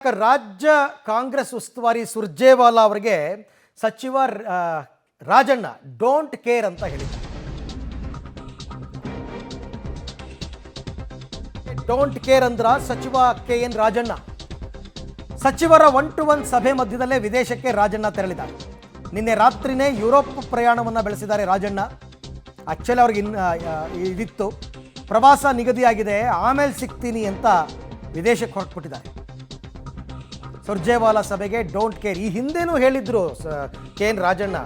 ರಾಜ್ಯ ಕಾಂಗ್ರೆಸ್ ಉಸ್ತುವಾರಿ ಸುರ್ಜೇವಾಲಾ ಅವರಿಗೆ ಸಚಿವ ರಾಜಣ್ಣ ಡೋಂಟ್ ಕೇರ್ ಅಂತ ಹೇಳಿದ್ದಾರೆ. ಡೋಂಟ್ ಕೇರ್ ಅಂದ್ರ ಸಚಿವ KN ರಾಜಣ್ಣ ಸಚಿವರ 1-to-1 ಸಭೆ ಮಧ್ಯದಲ್ಲೇ ವಿದೇಶಕ್ಕೆ ರಾಜಣ್ಣ ತೆರಳಿದ್ದಾರೆ. ನಿನ್ನೆ ರಾತ್ರಿನೇ ಯುರೋಪ್ ಪ್ರಯಾಣವನ್ನು ಬೆಳೆಸಿದ್ದಾರೆ ರಾಜಣ್ಣ. ಆಕ್ಚುಲಿ ಅವ್ರಿಗೆ ಇದಿತ್ತು, ಪ್ರವಾಸ ನಿಗದಿಯಾಗಿದೆ, ಆಮೇಲೆ ಸಿಗ್ತೀನಿ ಅಂತ ವಿದೇಶಕ್ಕೆ ಹೊರಟ್ಬಿಟ್ಟಿದ್ದಾರೆ. ಸುರ್ಜೇವಾಲಾ ಸಭೆಗೆ ಡೋಂಟ್ ಕೇರ್. ಈ ಹಿಂದೆನೂ ಹೇಳಿದ್ರು KN ರಾಜಣ್ಣ,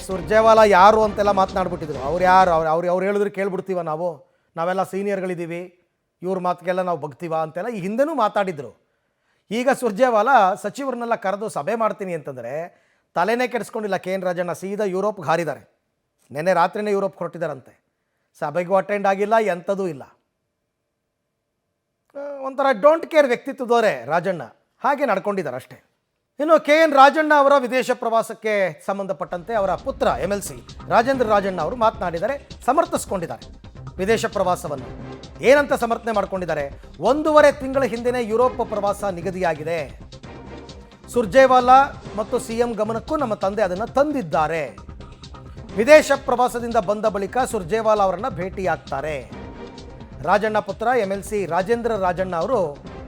ಸುರ್ಜೇವಾಲಾ ಯಾರು ಅಂತೆಲ್ಲ ಮಾತನಾಡ್ಬಿಟ್ಟಿದ್ರು. ಅವ್ರು ಯಾರು, ಅವ್ರು ಹೇಳಿದ್ರು ಕೇಳ್ಬಿಡ್ತೀವ, ನಾವೆಲ್ಲ ಸೀನಿಯರ್ಗಳಿದ್ದೀವಿ, ಇವ್ರ ಮಾತಿಗೆಲ್ಲ ನಾವು ಬಗ್ತೀವ ಅಂತೆಲ್ಲ ಈ ಹಿಂದೆನೂ ಮಾತಾಡಿದ್ರು. ಈಗ ಸುರ್ಜೇವಾಲಾ ಸಚಿವರನ್ನೆಲ್ಲ ಕರೆದು ಸಭೆ ಮಾಡ್ತೀನಿ ಅಂತಂದರೆ ತಲೆನೇ ಕೆಡಿಸ್ಕೊಂಡಿಲ್ಲ KN ರಾಜಣ್ಣ. ಸೀದಾ ಯುರೋಪ್ಗೆ ಹಾರಿದ್ದಾರೆ. ನೆನ್ನೆ ರಾತ್ರಿನೇ ಯುರೋಪ್ಗೆ ಹೊರಟಿದ್ದಾರಂತೆ. ಸಭೆಗೂ ಅಟೆಂಡ್ ಆಗಿಲ್ಲ, ಎಂಥದೂ ಇಲ್ಲ. ಒಂಥರ ಡೋಂಟ್ ಕೇರ್ ವ್ಯಕ್ತಿತ್ವದವರೇ ರಾಜಣ್ಣ, ಹಾಗೆ ನಡ್ಕೊಂಡಿದ್ದಾರೆ ಅಷ್ಟೇ. ಇನ್ನು KN ರಾಜಣ್ಣ ಅವರ ವಿದೇಶ ಪ್ರವಾಸಕ್ಕೆ ಸಂಬಂಧಪಟ್ಟಂತೆ ಅವರ ಪುತ್ರ MLC ರಾಜೇಂದ್ರ ರಾಜಣ್ಣ ಅವರು ಮಾತನಾಡಿದ್ದಾರೆ, ಸಮರ್ಥಿಸ್ಕೊಂಡಿದ್ದಾರೆ ವಿದೇಶ ಪ್ರವಾಸವನ್ನು. ಏನಂತ ಸಮರ್ಥನೆ ಮಾಡ್ಕೊಂಡಿದ್ದಾರೆ? 1.5 ತಿಂಗಳ ಹಿಂದೆನೇ ಯುರೋಪ್ ಪ್ರವಾಸ ನಿಗದಿಯಾಗಿದೆ. ಸುರ್ಜೇವಾಲಾ ಮತ್ತು CM ಗಮನಕ್ಕೂ ನಮ್ಮ ತಂದೆ ಅದನ್ನು ತಂದಿದ್ದಾರೆ. ವಿದೇಶ ಪ್ರವಾಸದಿಂದ ಬಂದ ಬಳಿಕ ಸುರ್ಜೇವಾಲಾ ಅವರನ್ನು ಭೇಟಿಯಾಗ್ತಾರೆ. ರಾಜಣ್ಣ ಪುತ್ರ MLC ರಾಜೇಂದ್ರ ರಾಜಣ್ಣ ಅವರು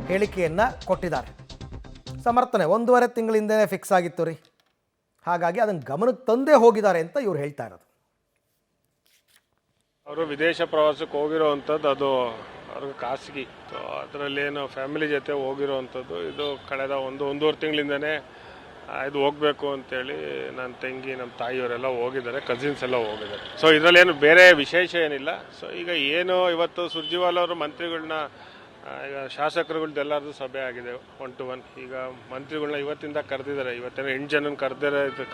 ಹೇಳಿಕೆಯನ್ನು ಕೊಟ್ಟಿದ್ದಾರೆ. ಸಮರ್ಥನೆ 1.5 ತಿಂಗಳಿಂದನೇ ಫಿಕ್ಸ್ ಆಗಿತ್ತು ರೀ, ಹಾಗಾಗಿ ಅದನ್ನು ಗಮನಕ್ಕೆ ತಂದೇ ಹೋಗಿದ್ದಾರೆ ಅಂತ ಇವ್ರು ಹೇಳ್ತಾ ಇರೋದು. ಅವರು ವಿದೇಶ ಪ್ರವಾಸಕ್ಕೆ ಹೋಗಿರೋ ಅಂಥದ್ದು ಅದು ಅವ್ರಿಗೆ ಖಾಸಗಿ, ಅದರಲ್ಲೇನು ಫ್ಯಾಮಿಲಿ ಜೊತೆ ಹೋಗಿರೋ ಅಂಥದ್ದು. ಇದು ಕಳೆದ 1-1.5 ತಿಂಗಳಿಂದನೇ ಇದು ಹೋಗಬೇಕು ಅಂತೇಳಿ ನನ್ನ ತಂಗಿ, ನಮ್ಮ ತಾಯಿಯವರೆಲ್ಲ ಹೋಗಿದ್ದಾರೆ, ಕಸಿನ್ಸ್ ಎಲ್ಲ ಹೋಗಿದ್ದಾರೆ. ಸೊ ಇದರಲ್ಲೇನು ಬೇರೆ ವಿಶೇಷ ಏನಿಲ್ಲ. ಸೊ ಈಗ ಏನು ಇವತ್ತು ಸುರ್ಜೇವಾಲಾ ಅವರು ಮಂತ್ರಿಗಳನ್ನ, ಈಗ ಶಾಸಕರುಗಳ್ದೆಲ್ಲರದು ಸಭೆ ಆಗಿದೆ 1-to-1. ಈಗ ಮಂತ್ರಿಗಳನ್ನ ಇವತ್ತಿಂದ ಕರೆದಿದ್ದಾರೆ, ಇವತ್ತೇನೋ 8 ಜನ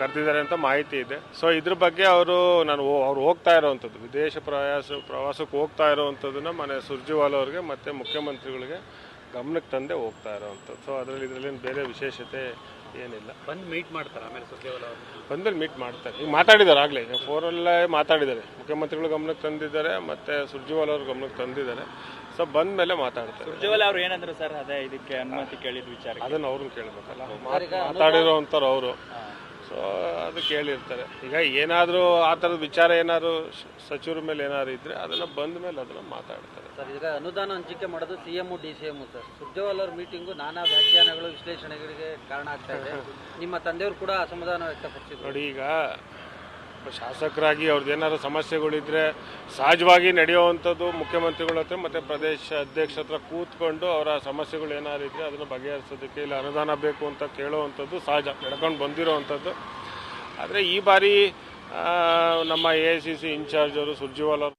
ಕರೆದಿದ್ದಾರೆ ಅಂತ ಮಾಹಿತಿ ಇದೆ. ಸೊ ಇದ್ರ ಬಗ್ಗೆ ಅವ್ರು ಹೋಗ್ತಾ ಇರೋವಂಥದ್ದು, ವಿದೇಶ ಪ್ರವಾಸಕ್ಕೆ ಹೋಗ್ತಾ ಇರೋವಂಥದ್ದನ್ನ ಮನೆ ಸುರ್ಜೇವಾಲಾ ಅವ್ರಿಗೆ ಮತ್ತು ಮುಖ್ಯಮಂತ್ರಿಗಳಿಗೆ ಗಮನಕ್ಕೆ ತಂದೆ ಹೋಗ್ತಾ ಇರೋವಂಥದ್ದು. ಸೊ ಇದರಲ್ಲೇನು ಬೇರೆ ವಿಶೇಷತೆ ಏನಿಲ್ಲ. ಬಂದು ಮೀಟ್ ಮಾಡ್ತಾರೆ, ಆಮೇಲೆ ಸುರ್ಜೇವಾಲಾ ಅವರು ಬಂದಲ್ಲಿ ಮೀಟ್ ಮಾಡ್ತಾರೆ. ಈಗ ಮಾತಾಡಿದ್ದಾರೆ, ಆಗಲೇ ಈಗ ಫೋನಲ್ಲೇ ಮಾತಾಡಿದ್ದಾರೆ. ಮುಖ್ಯಮಂತ್ರಿಗಳು ಗಮನಕ್ಕೆ ತಂದಿದ್ದಾರೆ ಮತ್ತು ಸುರ್ಜೇವಾಲಾ ಅವ್ರ ಗಮನಕ್ಕೆ ತಂದಿದ್ದಾರೆ. ಸೊ ಬಂದ ಮೇಲೆ ಮಾತಾಡ್ತಾರೆ. ಸುರ್ಜೇವಾಲಾ ಅವರು ಏನಂದ್ರು ಸರ್, ಅದೇ ಇದಕ್ಕೆ ಅನುಮತಿ ಕೇಳಿದ ವಿಚಾರ ಅದನ್ನು ಅವ್ರನ್ನ ಕೇಳಬೇಕಲ್ಲ, ಮಾತಾಡಿರೋವಂಥವ್ರು ಅವರು. ಸೊ ಅದು ಕೇಳಿರ್ತಾರೆ. ಈಗ ಏನಾದರೂ ಆ ಥರದ ವಿಚಾರ ಏನಾದ್ರು ಸಚಿವರ ಮೇಲೆ ಏನಾದ್ರು ಇದ್ದರೆ ಅದನ್ನು ಬಂದ ಮೇಲೆ ಅದನ್ನು ಮಾತಾಡ್ತಾರೆ. ಸರ್, ಈಗ ಅನುದಾನ ಹಂಚಿಕೆ ಮಾಡೋದು CM DCM ಸರ್. ಸುರ್ಜೇವಾಲಾ ಅವ್ರ ಮೀಟಿಂಗು ನಾನಾ ವ್ಯಾಖ್ಯಾನಗಳು, ವಿಶ್ಲೇಷಣೆಗಳಿಗೆ ಕಾರಣ ಆಗ್ತಾ ಇದೆ. ನಿಮ್ಮ ತಂದೆಯವರು ಕೂಡ ಅಸಮಾಧಾನ ವ್ಯಕ್ತಪಡಿಸಿದ್ರು. ನೋಡಿ, ಈಗ ಶಾಸಕರಾಗಿ ಅವ್ರದ್ದು ಏನಾದ್ರು ಸಮಸ್ಯೆಗಳಿದ್ರೆ ಸಹಜವಾಗಿ ನಡೆಯುವಂಥದ್ದು ಮುಖ್ಯಮಂತ್ರಿಗಳ ಹತ್ರ ಮತ್ತು ಪ್ರದೇಶ ಅಧ್ಯಕ್ಷ ಹತ್ರ ಕೂತ್ಕೊಂಡು ಅವರ ಸಮಸ್ಯೆಗಳು ಏನಾದ್ರು ಇದ್ದರೆ ಅದನ್ನು ಬಗೆಹರಿಸೋದಕ್ಕೆ, ಇಲ್ಲ ಅನುದಾನ ಬೇಕು ಅಂತ ಕೇಳುವಂಥದ್ದು ಸಹಜ ನಡ್ಕೊಂಡು ಬಂದಿರೋವಂಥದ್ದು. ಆದರೆ ಈ ಬಾರಿ ನಮ್ಮ AICC ಇನ್ಚಾರ್ಜ್ ಅವರು ಸುರ್ಜೇವಾಲಾ